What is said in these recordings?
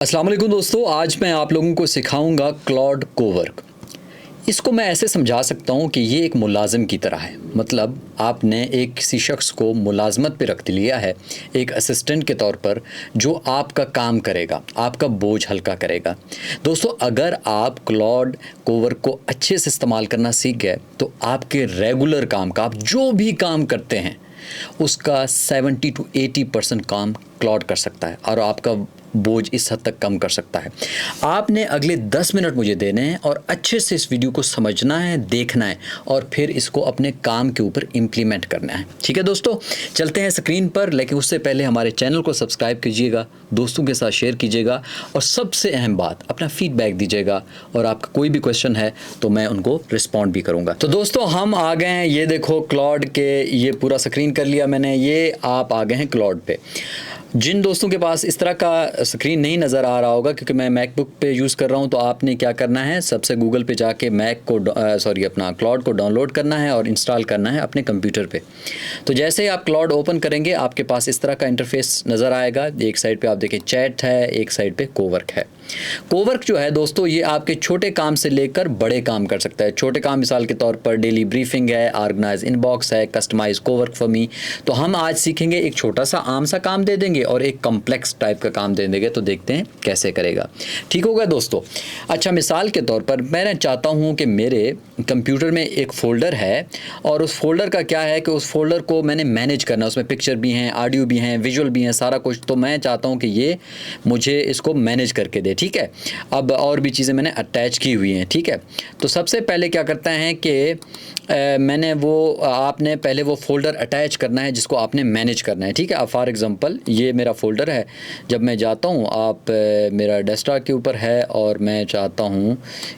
अस्सलाम वालेकुम दोस्तों, आज मैं आप लोगों को सिखाऊंगा क्लॉड कोवर्क। इसको मैं ऐसे समझा सकता हूँ कि ये एक मुलाजिम की तरह है। मतलब आपने एक किसी शख्स को मुलाजमत पे रख लिया है एक असिस्टेंट के तौर पर, जो आपका काम करेगा, आपका बोझ हल्का करेगा। दोस्तों, अगर आप क्लॉड कोवर्क को अच्छे से इस्तेमाल करना सीख गए तो आपके रेगुलर काम का, आप जो भी काम करते हैं उसका 70 to 80% काम क्लॉड कर सकता है और आपका बोझ इस हद तक कम कर सकता है। आपने अगले 10 मिनट मुझे देने हैं और अच्छे से इस वीडियो को समझना है, देखना है और फिर इसको अपने काम के ऊपर इम्प्लीमेंट करना है। ठीक है दोस्तों, चलते हैं स्क्रीन पर, लेकिन उससे पहले हमारे चैनल को सब्सक्राइब कीजिएगा, दोस्तों के साथ शेयर कीजिएगा और सबसे अहम बात, अपना फीडबैक दीजिएगा और आपका कोई भी क्वेश्चन है तो मैं उनको रिस्पॉन्ड भी करूँगा। तो दोस्तों, हम आ गए हैं, ये देखो क्लॉड के, ये पूरा स्क्रीन कर लिया मैंने, ये आप आ गए हैं क्लॉड पे। जिन दोस्तों के पास इस तरह का स्क्रीन नहीं नज़र आ रहा होगा, क्योंकि मैं मैकबुक पे यूज़ कर रहा हूँ, तो आपने क्या करना है, सबसे गूगल पे जाके अपना क्लॉड को डाउनलोड करना है और इंस्टॉल करना है अपने कंप्यूटर पे। तो जैसे ही आप क्लॉड ओपन करेंगे, आपके पास इस तरह का इंटरफेस नज़र आएगा। एक साइड पे आप देखें चैट है, एक साइड पे कोवर्क है। कोवर्क जो है दोस्तों, ये आपके छोटे काम से लेकर बड़े काम कर सकता है। छोटे काम मिसाल के तौर पर डेली ब्रीफिंग है, ऑर्गेनाइज इनबॉक्स है, कस्टमाइज कोवर्क फॉर मी। तो हम आज सीखेंगे, एक छोटा सा आम सा काम दे देंगे और एक कॉम्प्लेक्स टाइप का काम दे देंगे, तो देखते हैं कैसे करेगा। ठीक होगा दोस्तों। अच्छा, मिसाल के तौर पर मैं चाहता हूँ कि मेरे कंप्यूटर में एक फ़ोल्डर है और उस फोल्डर का क्या है कि उस फोल्डर को मैंने मैनेज करना, उसमें पिक्चर भी हैं, ऑडियो भी हैं, विजुअल भी हैं, सारा कुछ। तो मैं चाहता हूँ कि ये मुझे इसको मैनेज करके दे। ठीक है, अब और भी चीज़ें मैंने अटैच की हुई हैं। ठीक है, तो सबसे पहले क्या करते हैं कि मैंने आपने पहले वो फ़ोल्डर अटैच करना है जिसको आपने मैनेज करना है। ठीक है, अब फॉर एग्ज़ाम्पल ये मेरा फ़ोल्डर है। जब मैं जाता हूँ, आप मेरा डेस्कटॉप के ऊपर है और मैं चाहता हूँ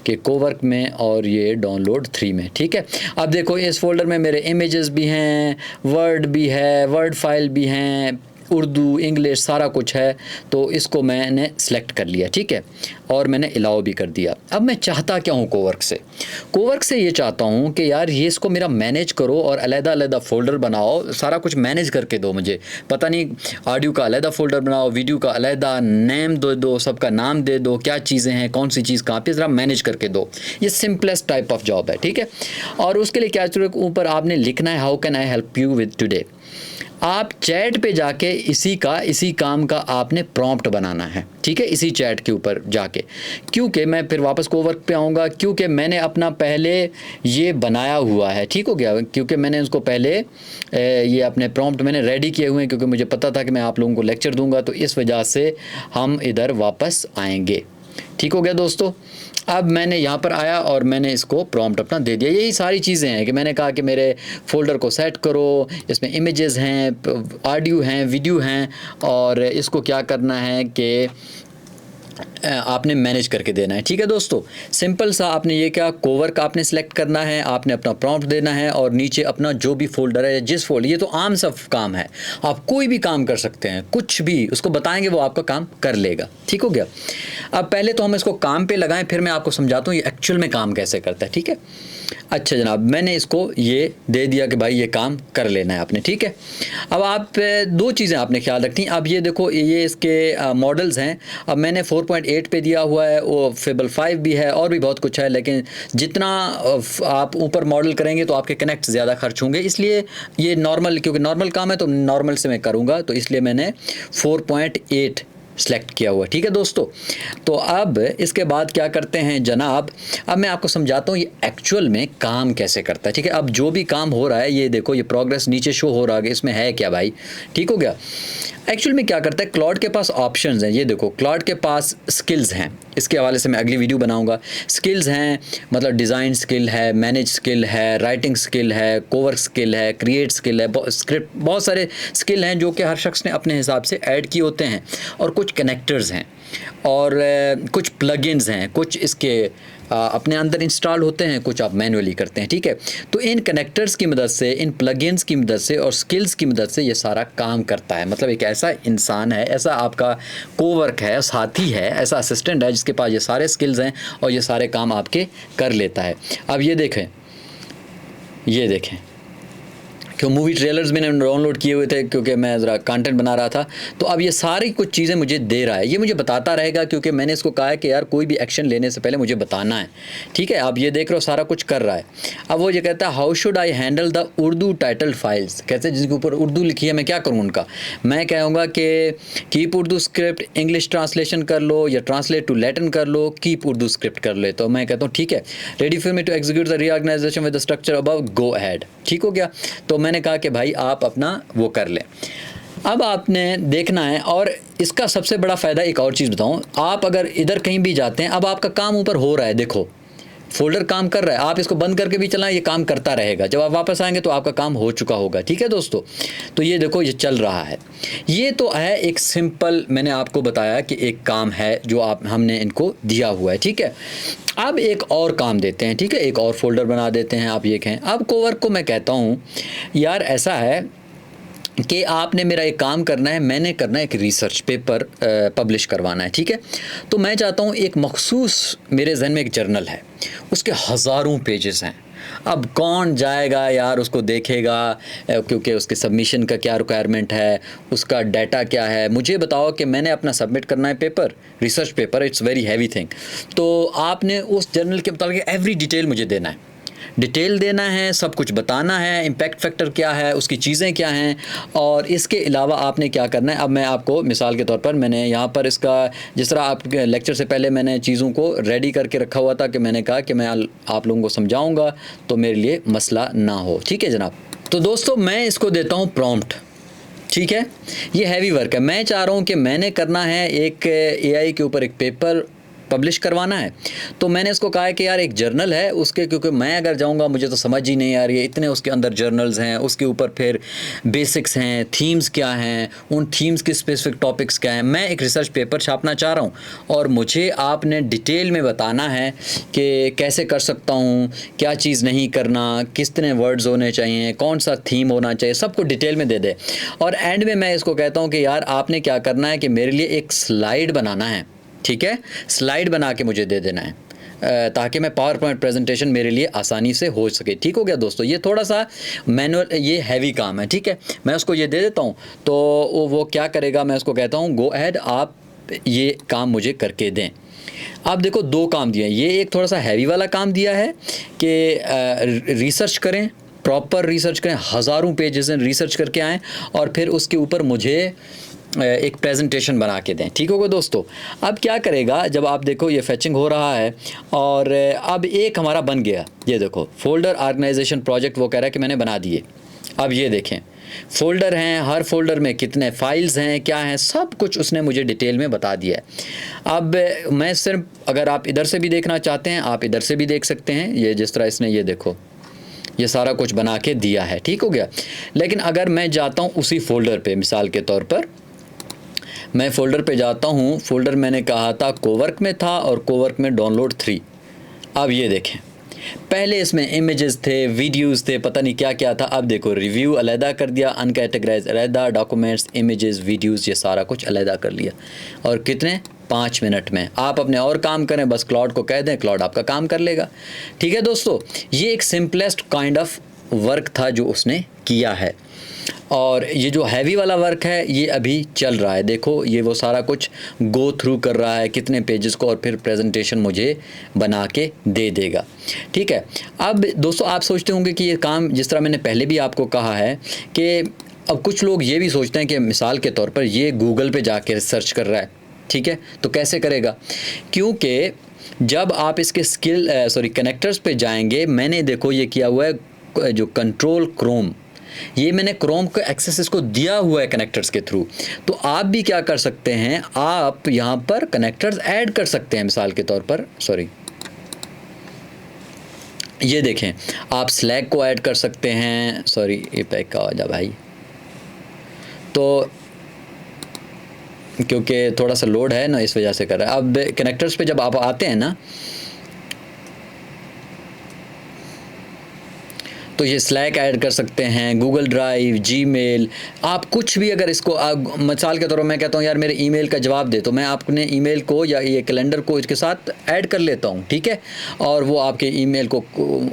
कि कोवर्क में और ये डाउनलोड 3 में। ठीक है, अब देखो इस फोल्डर में मेरे इमेजेस भी हैं, वर्ड भी है, वर्ड फाइल भी हैं, उर्दू, इंग्लिश, सारा कुछ है। तो इसको मैंने सेलेक्ट कर लिया। ठीक है, और मैंने अलाउ भी कर दिया। अब मैं चाहता क्या हूँ कोवर्क से ये चाहता हूँ कि यार ये इसको मेरा मैनेज करो और अलग-अलग फ़ोल्डर बनाओ, सारा कुछ मैनेज करके दो मुझे। पता नहीं, ऑडियो का अलग फ़ोल्डर बनाओ, वीडियो का अलग, नेम दो, सबका नाम दे दो, क्या चीज़ें हैं, कौन सी चीज़ कहाँ पे, ज़रा मैनेज करके दो। ये सिंपलेस्ट टाइप ऑफ जॉब है। ठीक है, और उसके लिए क्या ऊपर आपने लिखना है, how can I help you with today. आप चैट पे जाके इसी काम का आपने प्रॉम्प्ट बनाना है। ठीक है, इसी चैट के ऊपर जाके, क्योंकि मैं फिर वापस कोवर्क पे आऊँगा, क्योंकि मैंने अपना पहले ये बनाया हुआ है। ठीक हो गया, क्योंकि मैंने उसको पहले ये अपने प्रॉम्प्ट मैंने रेडी किए हुए हैं, क्योंकि मुझे पता था कि मैं आप लोगों को लेक्चर दूंगा, तो इस वजह से हम इधर वापस आएंगे। ठीक हो गया दोस्तों। अब मैंने यहाँ पर आया और मैंने इसको प्रॉम्प्ट अपना दे दिया। यही सारी चीज़ें हैं कि मैंने कहा कि मेरे फ़ोल्डर को सेट करो, इसमें इमेजेस हैं, ऑडियो हैं, वीडियो हैं, और इसको क्या करना है कि आपने मैनेज करके देना है। ठीक है दोस्तों, सिंपल सा। आपने ये क्या, कोवर्क आपने सेलेक्ट करना है, आपने अपना प्रॉम्प्ट देना है और नीचे अपना जो भी फोल्डर है, जिस फोल्डर, ये तो आम सा काम है, आप कोई भी काम कर सकते हैं, कुछ भी उसको बताएंगे वो आपका काम कर लेगा। ठीक हो गया। अब पहले तो हम इसको काम पे लगाएं, फिर मैं आपको समझाता हूँ ये एक्चुअल में काम कैसे करता है। ठीक है, अच्छा जनाब, मैंने इसको ये दे दिया कि भाई ये काम कर लेना है आपने। ठीक है, अब आप दो चीज़ें आपने ख्याल रखनी। अब ये देखो, ये इसके मॉडल्स हैं। अब मैंने 4.8 पे दिया हुआ है, वो फेबल 5 भी है और भी बहुत कुछ है, लेकिन जितना आप ऊपर मॉडल करेंगे तो आपके कनेक्ट ज़्यादा खर्च होंगे, इसलिए ये नॉर्मल, क्योंकि नॉर्मल काम है तो नॉर्मल से मैं करूँगा, तो इसलिए मैंने 4.8 सेलेक्ट किया हुआ। ठीक है दोस्तों, तो अब इसके बाद क्या करते हैं जनाब, अब मैं आपको समझाता हूँ ये एक्चुअल में काम कैसे करता है। ठीक है, अब जो भी काम हो रहा है, ये देखो ये प्रोग्रेस नीचे शो हो रहा है, इसमें है क्या भाई। ठीक हो गया। एक्चुअल में क्या करता है, क्लॉड के पास ऑप्शंस हैं। ये देखो, क्लॉड के पास स्किल्स हैं, इसके हवाले से मैं अगली वीडियो बनाऊंगा। स्किल्स हैं, मतलब डिज़ाइन स्किल है, मैनेज स्किल है, राइटिंग स्किल है, कोवर्क स्किल है, क्रिएट स्किल है, स्क्रिप्ट, बहुत सारे स्किल हैं जो कि हर शख्स ने अपने हिसाब से ऐड किए होते हैं। और कुछ कनेक्टर्स हैं और कुछ प्लगइन्स हैं, कुछ इसके अपने अंदर इंस्टॉल होते हैं, कुछ आप मैनुअली करते हैं। ठीक है, तो इन कनेक्टर्स की मदद से, इन प्लगइन्स की मदद से और स्किल्स की मदद से ये सारा काम करता है। मतलब एक ऐसा इंसान है, ऐसा आपका कोवर्क है, साथी है, ऐसा असिस्टेंट है जिसके पास ये सारे स्किल्स हैं और ये सारे काम आपके कर लेता है। अब ये देखें, क्यों मूवी ट्रेलर्स मैंने डाउनलोड किए हुए थे क्योंकि मैं ज़रा कंटेंट बना रहा था। तो अब ये सारी कुछ चीज़ें मुझे दे रहा है, ये मुझे बताता रहेगा क्योंकि मैंने इसको कहा है कि यार कोई भी एक्शन लेने से पहले मुझे बताना है। ठीक है, आप ये देख रहे हो सारा कुछ कर रहा है। अब वो ये कहता है how should I handle the Urdu title files, कैसे जिसके ऊपर उर्दू लिखी है मैं क्या करूँ उनका। मैं कहूँगा कि keep Urdu script, English translation कर लो या ट्रांसलेट टू लैटिन कर लो, कीप उर्दू स्क्रिप्ट कर ले। तो मैं कहता हूँ ठीक है, ready for me to execute the reorganisation with the structure above, go ahead. ठीक हो गया। तो मैंने कहा कि भाई आप अपना वो कर लें। अब आपने देखना है, और इसका सबसे बड़ा फ़ायदा एक और चीज़ बताऊं, आप अगर इधर कहीं भी जाते हैं, अब आपका काम ऊपर हो रहा है, देखो फोल्डर काम कर रहा है, आप इसको बंद करके भी चलाएं, ये काम करता रहेगा। जब आप वापस आएंगे तो आपका काम हो चुका होगा। ठीक है दोस्तों, तो ये देखो ये चल रहा है। ये तो है एक सिंपल, मैंने आपको बताया कि एक काम है जो हमने इनको दिया हुआ है। ठीक है, अब एक और काम देते हैं। ठीक है, एक और फोल्डर बना देते हैं। आप ये कहें, अब कोवर्क को मैं कहता हूँ यार ऐसा है कि आपने मेरा एक काम करना है, मैंने करना है एक रिसर्च पेपर पब्लिश करवाना है। ठीक है, तो मैं चाहता हूँ एक मखसूस, मेरे जहन में एक जर्नल है, उसके हज़ारों पेजेस हैं। अब कौन जाएगा यार उसको देखेगा, क्योंकि उसके सबमिशन का क्या रिक्वायरमेंट है, उसका डाटा क्या है। मुझे बताओ कि मैंने अपना सबमिट करना है paper, research paper, it's very heavy thing. तो आपने उस जर्नल के मुताबिक एवरी डिटेल मुझे देना है, डिटेल देना है, सब कुछ बताना है, इम्पैक्ट फैक्टर क्या है, उसकी चीज़ें क्या हैं, और इसके अलावा आपने क्या करना है। अब मैं आपको मिसाल के तौर पर, मैंने यहाँ पर इसका, जिस तरह आप लेक्चर से पहले मैंने चीज़ों को रेडी करके रखा हुआ था कि मैंने कहा कि मैं आप लोगों को समझाऊँगा तो मेरे लिए मसला ना हो। ठीक है जनाब, तो दोस्तों मैं इसको देता हूँ प्रॉम्प्ट। ठीक है, ये हैवी वर्क है, मैं चाह रहा हूँ कि मैंने करना है एक AI के ऊपर एक पेपर पब्लिश करवाना है। तो मैंने इसको कहा है कि यार एक जर्नल है उसके, क्योंकि मैं अगर जाऊंगा मुझे तो समझ ही नहीं आ रही है, इतने उसके अंदर जर्नल्स हैं, उसके ऊपर फिर बेसिक्स हैं, थीम्स क्या हैं, उन थीम्स के स्पेसिफिक टॉपिक्स क्या हैं। मैं एक रिसर्च पेपर छापना चाह रहा हूँ और मुझे आपने डिटेल में बताना है कि कैसे कर सकता हूँ, क्या चीज़ नहीं करना, कितने वर्ड्स होने चाहिए, कौन सा थीम होना चाहिए, सबको डिटेल में दे दे। और एंड में मैं इसको कहता हूँ कि यार आपने क्या करना है कि मेरे लिए एक स्लाइड बनाना है। ठीक है, स्लाइड बना के मुझे दे देना है ताकि मैं पावर पॉइंट प्रेजेंटेशन मेरे लिए आसानी से हो सके। ठीक हो गया दोस्तों, ये थोड़ा सा मैनुअल, ये हैवी काम है। ठीक है, मैं उसको ये दे देता हूँ तो वो क्या करेगा, मैं उसको कहता हूँ गो अहेड, आप ये काम मुझे करके दें। आप देखो दो काम दिए हैं, ये एक थोड़ा सा हैवी वाला काम दिया है कि रिसर्च करें, प्रॉपर रिसर्च करें, हज़ारों पेजेस रिसर्च करके आएँ और फिर उसके ऊपर मुझे एक प्रेजेंटेशन बना के दें। ठीक होगा दोस्तों। अब क्या करेगा, जब आप देखो ये फैचिंग हो रहा है और अब एक हमारा बन गया, ये देखो फोल्डर ऑर्गेनाइजेशन प्रोजेक्ट, वो कह रहा है कि मैंने बना दिए। अब ये देखें फोल्डर हैं, हर फोल्डर में कितने फाइल्स हैं, क्या हैं, सब कुछ उसने मुझे डिटेल में बता दिया है। अब मैं सिर्फ, अगर आप इधर से भी देखना चाहते हैं आप इधर से भी देख सकते हैं, ये जिस तरह इसने, ये देखो ये सारा कुछ बना के दिया है। ठीक हो गया, लेकिन अगर मैं जाता हूँ उसी फोल्डर पे, मिसाल के तौर पर मैं फ़ोल्डर पे जाता हूँ, फ़ोल्डर मैंने कहा था कोवर्क में था और कोवर्क में डाउनलोड 3। अब ये देखें, पहले इसमें इमेजेस थे, वीडियोस थे, पता नहीं क्या क्या था। अब देखो रिव्यू अलहदा कर दिया, अनकैटेगराइज अलहदा, डॉक्यूमेंट्स, इमेजेस, वीडियोस, ये सारा कुछ अलहदा कर लिया। और कितने, 5 मिनट में। आप अपने और काम करें, बस क्लाउड को कह दें, क्लाउड आपका काम कर लेगा। ठीक है दोस्तों, ये एक सिंपलेस्ट काइंड ऑफ वर्क था जो उसने किया है। और ये जो हैवी वाला वर्क है ये अभी चल रहा है। देखो ये वो सारा कुछ गो थ्रू कर रहा है, कितने पेजेस को, और फिर प्रेजेंटेशन मुझे बना के दे देगा। ठीक है, अब दोस्तों आप सोचते होंगे कि ये काम, जिस तरह मैंने पहले भी आपको कहा है कि अब कुछ लोग ये भी सोचते हैं कि मिसाल के तौर पर ये गूगल पे जाके सर्च कर रहा है। ठीक है, तो कैसे करेगा, क्योंकि जब आप इसके कनेक्टर्स पे जाएंगे, मैंने देखो ये किया हुआ है जो कंट्रोल क्रोम, ये मैंने क्रोम को एक्सेस इसको दिया हुआ है कनेक्टर्स के थ्रू। तो आप भी क्या कर सकते हैं, आप यहाँ पर कनेक्टर्स ऐड कर सकते हैं। मिसाल के तौर पर ये देखें, आप स्लैक को ऐड कर सकते हैं, ये पैक का आवाज़ भाई, तो क्योंकि थोड़ा सा लोड है ना, इस वजह से कर रहा है। अब कनेक्टर्स पे जब आप आते हैं ना, तो ये स्लैक ऐड कर सकते हैं, गूगल ड्राइव, जीमेल, आप कुछ भी अगर इसको मिसाल के तौर पर मैं कहता हूँ यार मेरे ईमेल का जवाब दे, तो मैं अपने ईमेल को या ये कैलेंडर को इसके साथ ऐड कर लेता हूँ, ठीक है, और वो आपके ईमेल को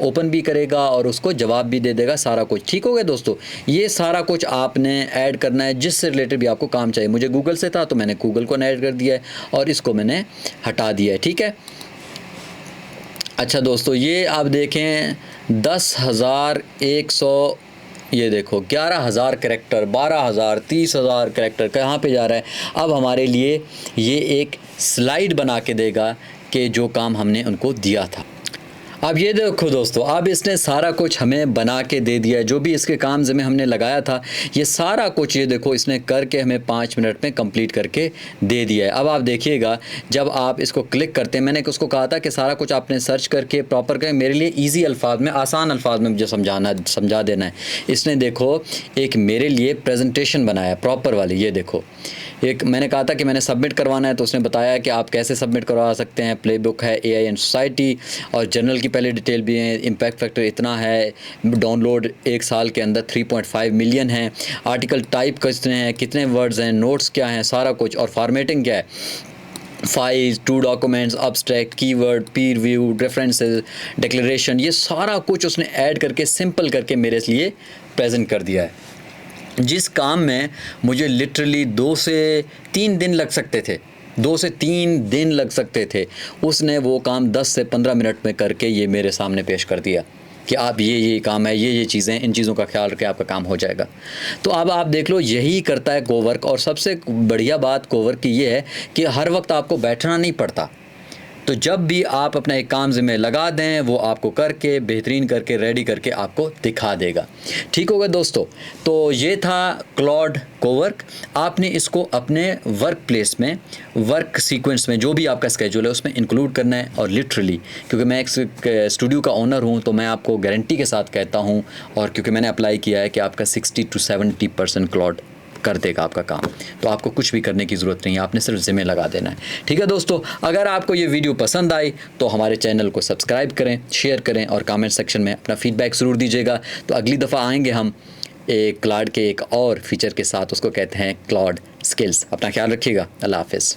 ओपन भी करेगा और उसको जवाब भी दे देगा, सारा कुछ। ठीक हो गया दोस्तों, ये सारा कुछ आपने ऐड करना है जिससे रिलेटेड भी आपको काम चाहिए। मुझे गूगल से था तो मैंने गूगल को ऐड कर दिया है और इसको मैंने हटा दिया है, ठीक है। अच्छा दोस्तों, ये आप देखें 10,100, ये देखो 11,000 कैरेक्टर, 12,000, 30,000 कैरेक्टर कहाँ पे जा रहा है। अब हमारे लिए ये एक स्लाइड बना के देगा कि जो काम हमने उनको दिया था। अब ये देखो दोस्तों, अब इसने सारा कुछ हमें बना के दे दिया है, जो भी इसके काम में हमने लगाया था ये सारा कुछ, ये देखो इसने करके हमें 5 मिनट में कंप्लीट करके दे दिया है। अब आप देखिएगा जब आप इसको क्लिक करते हैं, मैंने उसको कहा था कि सारा कुछ आपने सर्च करके प्रॉपर करें, मेरे लिए ईजी अल्फाज में, आसान अल्फाज में मुझे समझा देना है। इसने देखो एक मेरे लिए प्रेजेंटेशन बनाया प्रॉपर वाली, ये देखो एक मैंने कहा था कि मैंने सबमिट करवाना है तो उसने बताया कि आप कैसे सबमिट करवा सकते हैं। प्लेबुक है, AI एंड सोसाइटी और जर्नल की पहले डिटेल भी है, इम्पैक्ट फैक्टर इतना है, डाउनलोड 1 साल के अंदर 3.5 मिलियन है, आर्टिकल टाइप कितने हैं, कितने वर्ड्स हैं, नोट्स क्या हैं, सारा कुछ, और फॉर्मेटिंग क्या है, फाइल्स, 2 डॉक्यूमेंट्स, अब्स्ट्रैक्ट, कीवर्ड, पीर व्यू, रेफरेंसेस, डिक्लेरेशन, ये सारा कुछ उसने ऐड करके सिंपल करके मेरे लिए प्रेजेंट कर दिया है। जिस काम में मुझे लिटरली 2 से 3 दिन लग सकते थे, 2 से 3 दिन लग सकते थे, उसने वो काम 10 से 15 मिनट में करके ये मेरे सामने पेश कर दिया कि आप ये काम है, ये चीज़ें, इन चीज़ों का ख्याल रखें, आपका काम हो जाएगा। तो अब आप देख लो, यही करता है कोवर्क। और सबसे बढ़िया बात कोवर्क की ये है कि हर वक्त आपको बैठना नहीं पड़ता। तो जब भी आप अपना एक काम ज़िम्मे लगा दें, वो आपको करके बेहतरीन करके रेडी करके आपको दिखा देगा। ठीक होगा दोस्तों, तो ये था क्लॉड कोवर्क। आपने इसको अपने वर्क प्लेस में, वर्क सीक्वेंस में, जो भी आपका स्केड्यूल है उसमें इंक्लूड करना है। और लिटरली क्योंकि मैं एक स्टूडियो का ओनर हूँ तो मैं आपको गारंटी के साथ कहता हूँ, और क्योंकि मैंने अप्लाई किया है, कि आपका 60 to 70% क्लॉड कर देगा आपका काम। तो आपको कुछ भी करने की ज़रूरत नहीं है, आपने सिर्फ ज़िम्मे लगा देना है। ठीक है दोस्तों, अगर आपको ये वीडियो पसंद आई तो हमारे चैनल को सब्सक्राइब करें, शेयर करें और कमेंट सेक्शन में अपना फीडबैक ज़रूर दीजिएगा। तो अगली दफ़ा आएंगे हम एक क्लाउड के एक और फीचर के साथ, उसको कहते हैं क्लाउड स्किल्स। अपना ख्याल रखिएगा। अल्लाह हाफ़िज़।